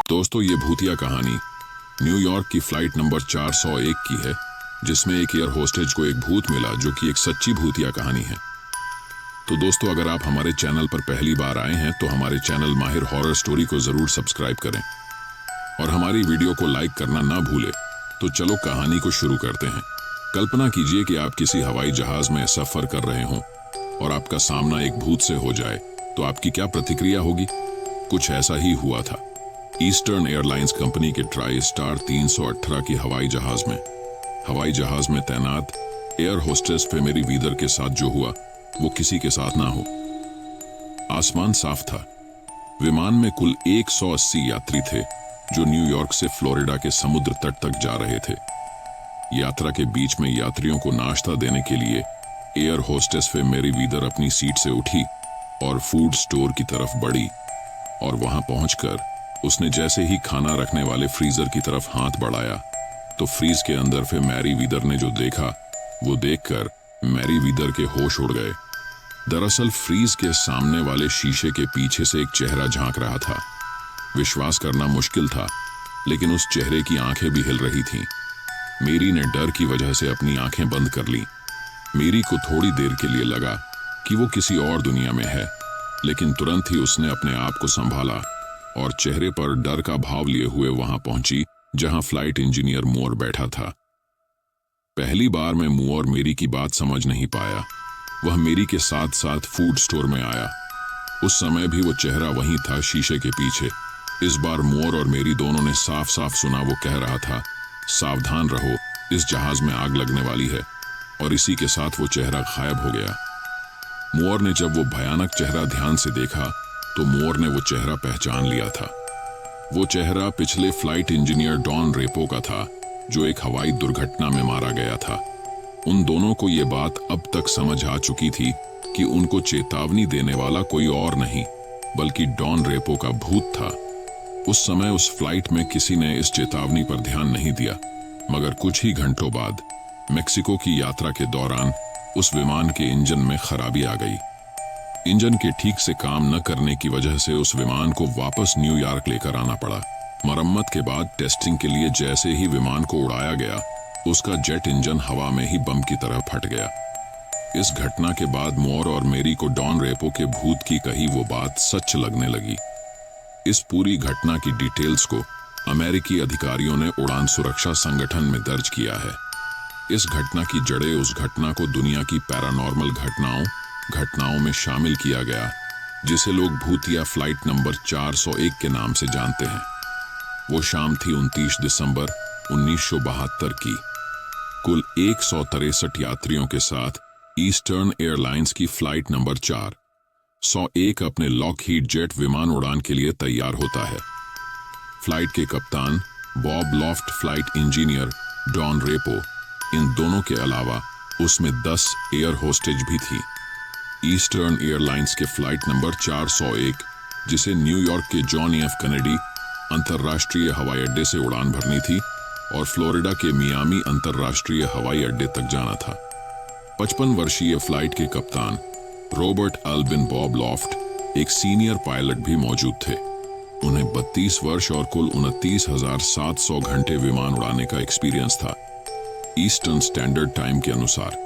दोस्तों, ये भूतिया कहानी न्यूयॉर्क की फ्लाइट नंबर 401 की है, जिसमें एक एयर होस्टेज को एक भूत मिला, जो कि एक सच्ची भूतिया कहानी है। तो दोस्तों, अगर आप हमारे चैनल पर पहली बार आए हैं तो हमारे चैनल माहिर हॉरर स्टोरी को जरूर सब्सक्राइब करें और हमारी वीडियो को लाइक करना ना भूलें। तो चलो कहानी को शुरू करते हैं। कल्पना कीजिए कि आप किसी हवाई जहाज में सफर कर रहे हों और आपका सामना एक भूत से हो जाए, तो आपकी क्या प्रतिक्रिया होगी? कुछ ऐसा ही हुआ था। ईस्टर्न एयरलाइंस कंपनी के ट्राई स्टार 318 की हवाई जहाज में तैनात एयर होस्टेस फेमेरी वीदर के साथ जो हुआ वो किसी के साथ ना हो। आसमान साफ था। विमान में कुल 180 यात्री थे जो न्यूयॉर्क से फ्लोरिडा के समुद्र तट तक जा रहे थे। यात्रा के बीच में यात्रियों को नाश्ता देने के लिए एयर होस्टेस फेमेरी वीदर अपनी सीट से उठी और फूड स्टोर की तरफ बढ़ी, और वहां पहुंचकर उसने जैसे ही खाना रखने वाले फ्रीजर की तरफ हाथ बढ़ाया तो फ्रीज के अंदर फेमेरी वीदर ने जो देखा वो देखकर मैरी वीदर के होश उड़ गए। दरअसल फ्रीज के सामने वाले शीशे के पीछे से एक चेहरा झांक रहा था। विश्वास करना मुश्किल था, लेकिन उस चेहरे की आंखें भी हिल रही थीं। मेरी ने डर की वजह से अपनी आंखें बंद कर ली। मेरी को थोड़ी देर के लिए लगा कि वो किसी और दुनिया में है, लेकिन तुरंत ही उसने अपने आप को संभाला और चेहरे पर डर का भाव लिए हुए वहां पहुंची जहां फ्लाइट इंजीनियर मूर बैठा था। पहली बार मैं मूर मेरी की बात समझ नहीं पाया। वह मेरी के साथ साथ फूड स्टोर में आया। उस समय भी वो चेहरा वहीं था, शीशे के पीछे। इस बार मूर और मेरी दोनों ने साफ साफ सुना वो कह रहा था, सावधान रहो, इस जहाज में आग लगने वाली है। और इसी के साथ वो चेहरा गायब हो गया। मूर ने जब वो भयानक चेहरा ध्यान से देखा तो मूर ने वो चेहरा पहचान लिया था। वो चेहरा पिछले फ्लाइट इंजीनियर डॉन रेपो का था, जो एक हवाई दुर्घटना में मारा गया था। उन दोनों को ये बात अब तक समझ आ चुकी थी कि उनको चेतावनी देने वाला कोई और नहीं बल्कि डॉन रेपो का भूत था। उस समय उस फ्लाइट में किसी ने इस चेतावनी पर ध्यान नहीं दिया, मगर कुछ ही घंटों बाद मेक्सिको की यात्रा के दौरान उस विमान के इंजन में खराबी आ गई। इंजन के ठीक से काम न करने की वजह से उस विमान को वापस न्यूयॉर्क लेकर आना पड़ा। मरम्मत के बाद टेस्टिंग के लिए जैसे ही विमान को उड़ाया गया, उसका जेट इंजन हवा में ही बम की तरह फट गया। इस घटना के बाद मूर और मेरी को डॉन रेपो के भूत की कही वो बात सच लगने लगी। इस पूरी घटना की डिटेल्स को अमेरिकी अधिकारियों ने उड़ान सुरक्षा संगठन में दर्ज किया है। इस घटना की जड़ें उस घटना को दुनिया की पैरानॉर्मल घटनाओं में शामिल किया गया, जिसे लोग भूतिया फ्लाइट नंबर 401 के नाम से जानते हैं। वो शाम थी 29 दिसंबर 1972 की। कुल 163 यात्रियों के साथ ईस्टर्न एयरलाइंस की फ्लाइट नंबर 401 अपने लॉकहीड जेट विमान उड़ान के लिए तैयार होता है। फ्लाइट के कप्तान Bob Loft, flight engineer Don Repo, इन दोनों के अलावा उसमें 10 एयर होस्टेज भी थी। ईस्टर्न एयरलाइंस के फ्लाइट नंबर 401, जिसे न्यूयॉर्क के जॉन एफ कैनेडी अंतर्राष्ट्रीय हवाई अड्डे से उड़ान भरनी थी और फ्लोरिडा के मियामी अंतर्राष्ट्रीय हवाई अड्डे तक जाना था। 55 वर्षीय फ्लाइट के कप्तान रॉबर्ट अल्विन बॉब लॉफ्ट एक सीनियर पायलट भी मौजूद थे। उन्हें 32 वर्ष और कुल 29,700 घंटे विमान उड़ाने का एक्सपीरियंस था। ईस्टर्न स्टैंडर्ड टाइम के अनुसार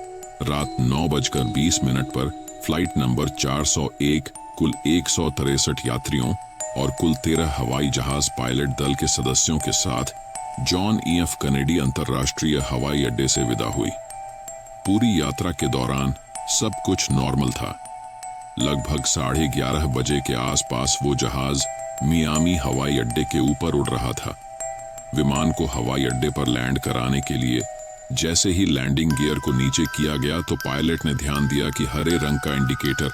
रात 9:20 पर फ्लाइट नंबर 401 कुल 163 यात्रियों और कुल 13 हवाई जहाज पायलट दल के सदस्यों के साथ जॉन एफ कैनेडी अंतर्राष्ट्रीय हवाई अड्डे से विदा हुई। पूरी यात्रा के दौरान सब कुछ नॉर्मल था। लगभग 11:30 बजे के आसपास वो जहाज मियामी हवाई अड्डे के ऊपर उड़ रहा था। विमान को हवाई अड्डे पर लैंड कराने के लिए जैसे ही लैंडिंग गियर को नीचे किया गया तो पायलट ने ध्यान दिया कि हरे रंग का इंडिकेटर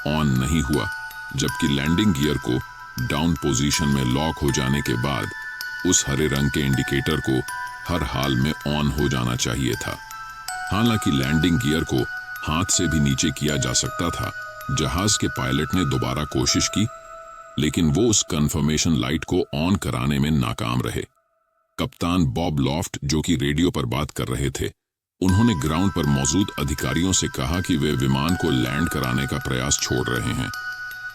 ऑन नहीं हुआ, जबकि लैंडिंग गियर को डाउन पोजीशन में लॉक हो जाने के बाद उस हरे रंग के इंडिकेटर को हर हाल में ऑन हो जाना चाहिए था। हालांकि लैंडिंग गियर को हाथ से भी नीचे किया जा सकता था। जहाज के पायलट ने दोबारा कोशिश की, लेकिन वो उस कंफर्मेशन लाइट को ऑन कराने में नाकाम रहे। कप्तान बॉब लॉफ्ट, जो कि रेडियो पर बात कर रहे थे, उन्होंने ग्राउंड पर मौजूद अधिकारियों से कहा कि वे विमान को लैंड कराने का प्रयास छोड़ रहे हैं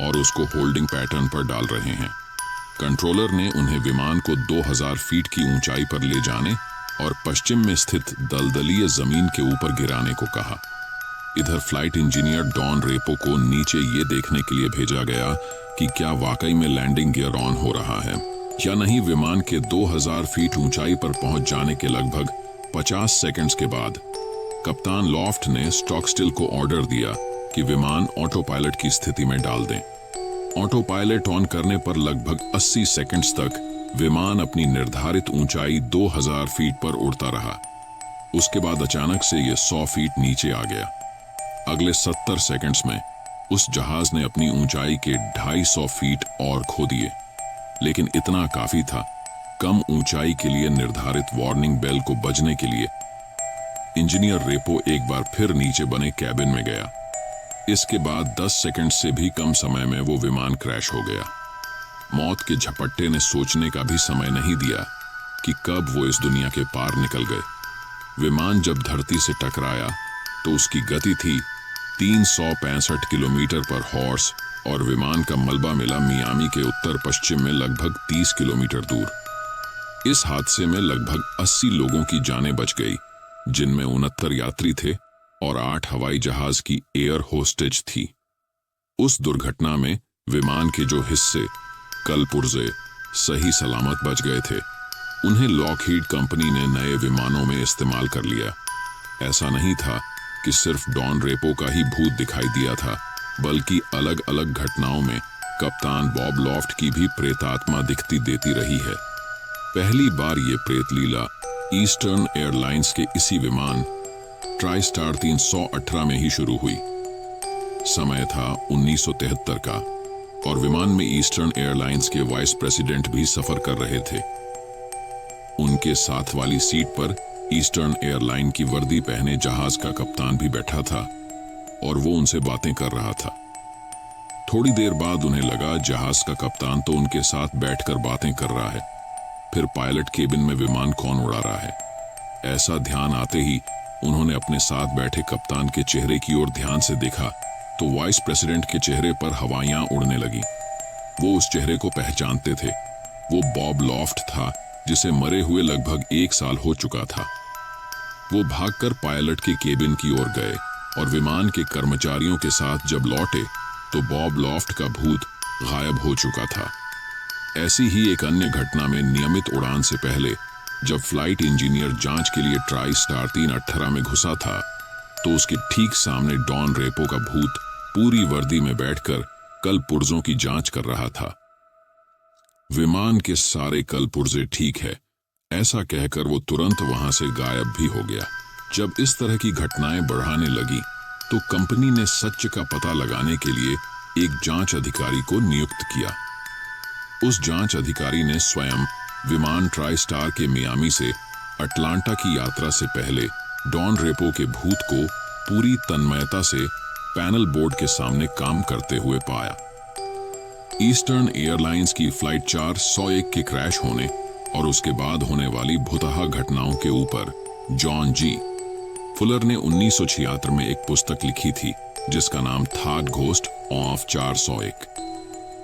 और उसको होल्डिंग पैटर्न पर डाल रहे हैं। कंट्रोलर ने उन्हें विमान को 2000 फीट की ऊंचाई पर ले जाने और पश्चिम में स्थित दलदलीय जमीन के ऊपर गिराने को कहा। इधर फ्लाइट इंजीनियर डॉन रेपो को नीचे ये देखने के लिए भेजा गया कि क्या वाकई में लैंडिंग गियर ऑन हो रहा है या नहीं। विमान के 2000 फीट ऊंचाई पर पहुंच जाने के लगभग 50 सेकंड्स के बाद कप्तान लॉफ्ट ने स्टॉकस्टिल को ऑर्डर दिया कि विमान ऑटो पायलट की स्थिति में डाल दें। ऑटो पायलट ऑन करने पर लगभग 80 सेकंड्स तक विमान अपनी निर्धारित ऊंचाई 2000 फीट पर उड़ता रहा। उसके बाद अचानक से यह 100 फीट नीचे आ गया। अगले 70 सेकंड्स में उस जहाज ने अपनी ऊंचाई के 250 फीट और खो दिए, लेकिन इतना काफी था कम ऊंचाई के लिए निर्धारित वार्निंग बेल को बजने के लिए। इंजीनियर रेपो एक बार फिर नीचे बने कैबिन में गया। इसके बाद 10 सेकंड से भी कम समय में वो विमान क्रैश हो गया। मौत के झपट्टे ने सोचने का भी समय नहीं दिया कि कब वो इस दुनिया के पार निकल गए। विमान जब धरती से टकराया तो उसकी गति थी 365 किलोमीटर पर हॉर्स और विमान का मलबा मिला मियामी के उत्तर पश्चिम में लगभग 30 किलोमीटर दूर। इस हादसे में लगभग 80 लोगों की जानें बच गई, जिनमें 69 यात्री थे और 8 हवाई जहाज की एयर होस्टेज थी। उस दुर्घटना में विमान के जो हिस्से कल पुर्जे सही सलामत बच गए थे, उन्हें लॉकहीड कंपनी ने नए विमानों में इस्तेमाल कर लिया। ऐसा नहीं था कि सिर्फ डॉन रेपो का ही भूत दिखाई दिया था, बल्कि अलग अलग घटनाओं में कप्तान बॉब लॉफ्ट की भी प्रेतात्मा दिखती देती रही है। पहली बार ये प्रेत लीला ईस्टर्न एयरलाइंस के इसी विमान ट्राइस्टार 318 में ही शुरू हुई। समय था 1973 का और विमान में ईस्टर्न एयरलाइंस के वाइस प्रेसिडेंट भी सफर कर रहे थे। उनके साथ वाली सीट पर ईस्टर्न एयरलाइन की वर्दी पहने जहाज का कप्तान भी बैठा था और वो उनसे बातें कर रहा था। थोड़ी देर बाद उन्हें लगा जहाज का कप्तान तो उनके साथ बैठकर बातें कर रहा है, फिर पायलट केबिन में विमान कौन उड़ा रहा है। ऐसा ध्यान आते ही उन्होंने अपने साथ बैठे कप्तान के चेहरे की ओर ध्यान से देखा तो वाइस प्रेसिडेंट के चेहरे पर हवाइयां उड़ने लगी। वो उस चेहरे को पहचानते थे। वो बॉब लॉफ्ट था, जिसे मरे हुए लगभग 1 साल हो चुका था। वो भागकर पायलट के केबिन की ओर गए और विमान के कर्मचारियों के साथ जब लौटे तो बॉब लॉफ्ट का भूत गायब हो चुका था। ऐसी ही एक अन्य घटना में नियमित उड़ान से पहले जब फ्लाइट इंजीनियर जांच के लिए ट्राइस्टार 318 में घुसा था तो उसके ठीक सामने डॉन रेपो का भूत पूरी वर्दी में बैठकर कल पुर्जों की जांच कर रहा था। विमान के सारे कल पुर्जे ठीक है, ऐसा कहकर वो तुरंत वहां से गायब भी हो गया। जब इस तरह की घटनाएं बढ़ाने लगी तो कंपनी ने सच का पता लगाने के लिए एक जांच अधिकारी को नियुक्त किया। उस जांच अधिकारी ने स्वयं विमान ट्राइस्टार के मियामी से अटलांटा की यात्रा से पहले डॉन रेपो के भूत को पूरी तन्मयता से पैनल बोर्ड के सामने काम करते हुए पाया। ईस्टर्न एयरलाइंस की फ्लाइट 401 के क्रैश होने और उसके बाद होने वाली भुतहा घटनाओं के ऊपर जॉन जी फुलर ने 1976 में एक पुस्तक लिखी थी जिसका नाम था घोस्ट ऑफ 401।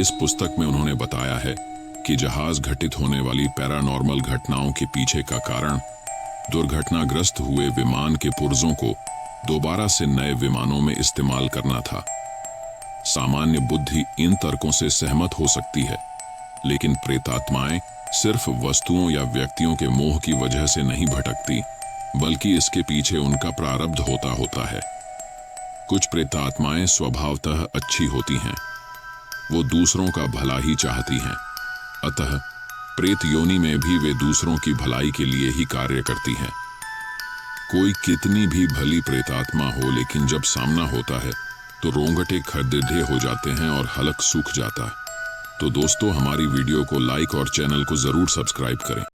इस पुस्तक में उन्होंने बताया है कि जहाज घटित होने वाली पैरानॉर्मल घटनाओं के पीछे का कारण दुर्घटनाग्रस्त हुए विमान के पुर्जों को दोबारा से नए विमानों में इस्तेमाल करना था। सामान्य बुद्धि इन तर्कों से सहमत हो सकती है, लेकिन प्रेतात्माएं सिर्फ वस्तुओं या व्यक्तियों के मोह की वजह से नहीं भटकती, बल्कि इसके पीछे उनका प्रारब्ध होता है। कुछ प्रेतात्माएं स्वभावतः अच्छी होती हैं, वो दूसरों का भला ही चाहती हैं, अतः प्रेत योनि में भी वे दूसरों की भलाई के लिए ही कार्य करती हैं। कोई कितनी भी भली प्रेतात्मा हो, लेकिन जब सामना होता है तो रोंगटे खड़े हो जाते हैं और हलक सूख जाता है। तो दोस्तों, हमारी वीडियो को लाइक और चैनल को जरूर सब्सक्राइब करें।